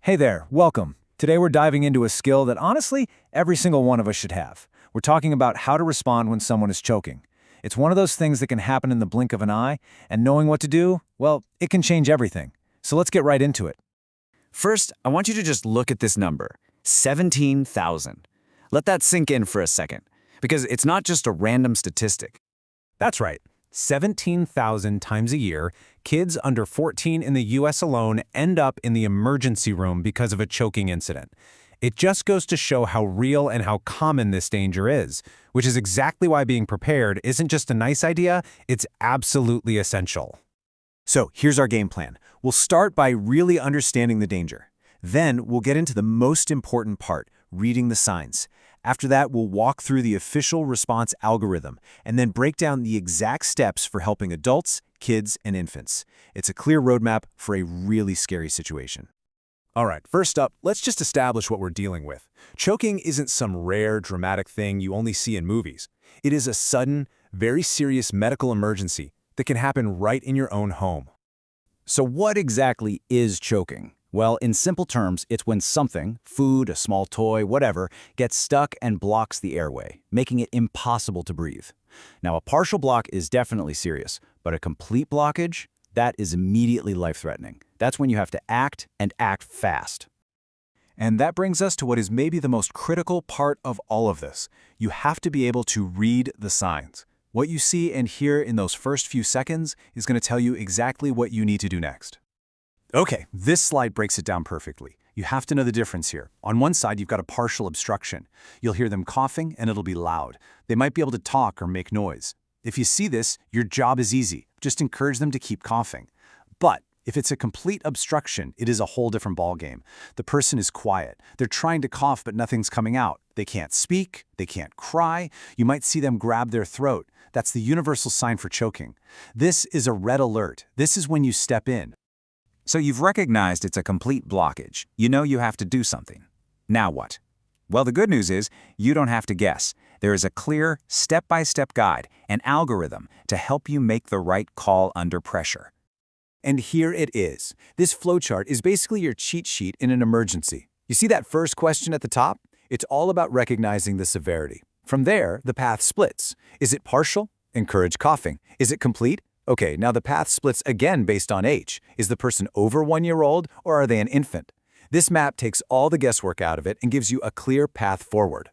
Hey there, welcome. Today we're diving into a skill that honestly, every single one of us should have. We're talking about how to respond when someone is choking. It's one of those things that can happen in the blink of an eye, and knowing what to do, well, it can change everything. So let's get right into it. First, I want you to just look at this number, 17,000. Let that sink in for a second, because it's not just a random statistic. That's right. 17,000 times a year, kids under 14 in the U.S. alone end up in the emergency room because of a choking incident. It just goes to show how real and how common this danger is, which is exactly why being prepared isn't just a nice idea, it's absolutely essential. So here's our game plan. We'll start by really understanding the danger. Then we'll get into the most important part, reading the signs. After that, we'll walk through the official response algorithm and then break down the exact steps for helping adults, kids, and infants. It's a clear roadmap for a really scary situation. All right, first up, let's just establish what we're dealing with. Choking isn't some rare, dramatic thing you only see in movies. It is a sudden, very serious medical emergency that can happen right in your own home. So what exactly is choking? Well, in simple terms, it's when something, food, a small toy, whatever, gets stuck and blocks the airway, making it impossible to breathe. Now, a partial block is definitely serious, but a complete blockage, that is immediately life-threatening. That's when you have to act and act fast. And that brings us to what is maybe the most critical part of all of this. You have to be able to read the signs. What you see and hear in those first few seconds is going to tell you exactly what you need to do next. Okay, this slide breaks it down perfectly. You have to know the difference here. On one side, you've got a partial obstruction. You'll hear them coughing and it'll be loud. They might be able to talk or make noise. If you see this, your job is easy. Just encourage them to keep coughing. But if it's a complete obstruction, it is a whole different ballgame. The person is quiet. They're trying to cough, but nothing's coming out. They can't speak. They can't cry. You might see them grab their throat. That's the universal sign for choking. This is a red alert. This is when you step in. So you've recognized it's a complete blockage. You know you have to do something. Now what? Well, the good news is you don't have to guess. There is a clear, step-by-step guide, an algorithm to help you make the right call under pressure. And here it is. This flowchart is basically your cheat sheet in an emergency. You see that first question at the top? It's all about recognizing the severity. From there, the path splits. Is it partial? Encourage coughing. Is it complete? Okay, now the path splits again based on age. Is the person over 1 year old or are they an infant? This map takes all the guesswork out of it and gives you a clear path forward.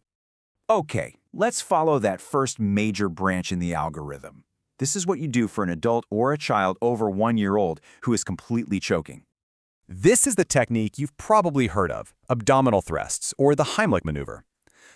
Okay, let's follow that first major branch in the algorithm. This is what you do for an adult or a child over 1 year old who is completely choking. This is the technique you've probably heard of, abdominal thrusts, or the Heimlich maneuver.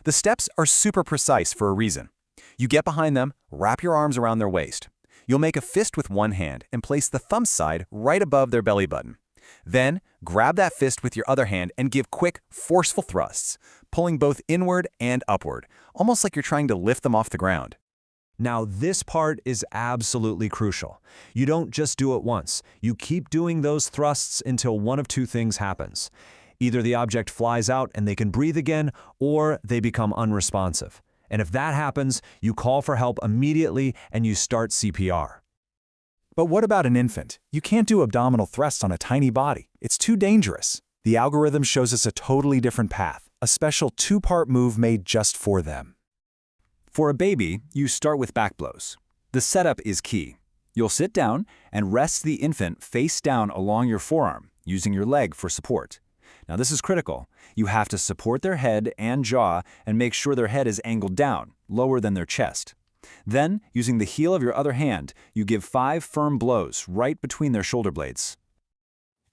The steps are super precise for a reason. You get behind them, wrap your arms around their waist. You'll make a fist with one hand and place the thumb side right above their belly button. Then, grab that fist with your other hand and give quick, forceful thrusts, pulling both inward and upward, almost like you're trying to lift them off the ground. Now, this part is absolutely crucial. You don't just do it once. You keep doing those thrusts until one of two things happens. Either the object flies out and they can breathe again, or they become unresponsive. And if that happens, you call for help immediately and you start CPR. But what about an infant? You can't do abdominal thrusts on a tiny body. It's too dangerous. The algorithm shows us a totally different path, a special two-part move made just for them. For a baby, you start with back blows. The setup is key. You'll sit down and rest the infant face down along your forearm, using your leg for support. Now this is critical. You have to support their head and jaw and make sure their head is angled down, lower than their chest. Then, using the heel of your other hand, you give 5 firm blows right between their shoulder blades.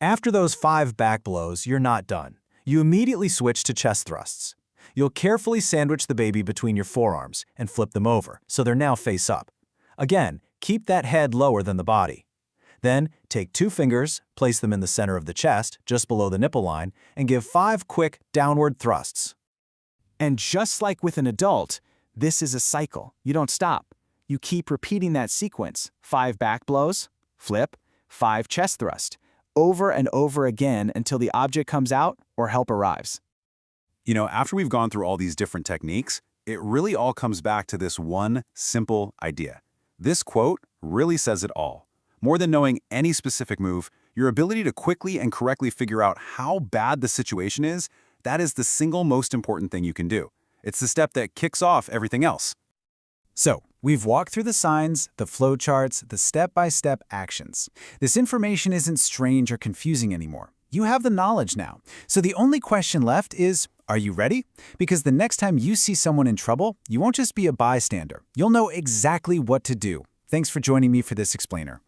After those 5 back blows, you're not done. You immediately switch to chest thrusts. You'll carefully sandwich the baby between your forearms and flip them over, so they're now face up. Again, keep that head lower than the body. Then, take 2 fingers, place them in the center of the chest, just below the nipple line, and give 5 quick downward thrusts. And just like with an adult, this is a cycle. You don't stop. You keep repeating that sequence. 5 back blows, flip, 5 chest thrust, over and over again until the object comes out or help arrives. You know, after we've gone through all these different techniques, it really all comes back to this one simple idea. This quote really says it all. More than knowing any specific move, Your ability to quickly and correctly figure out how bad the situation is, that is the single most important thing you can do. It's the step that kicks off everything else. So, we've walked through the signs, the flowcharts, the step-by-step actions. This information isn't strange or confusing anymore. You have the knowledge now. So the only question left is, are you ready? Because the next time you see someone in trouble, you won't just be a bystander. You'll know exactly what to do. Thanks for joining me for this explainer.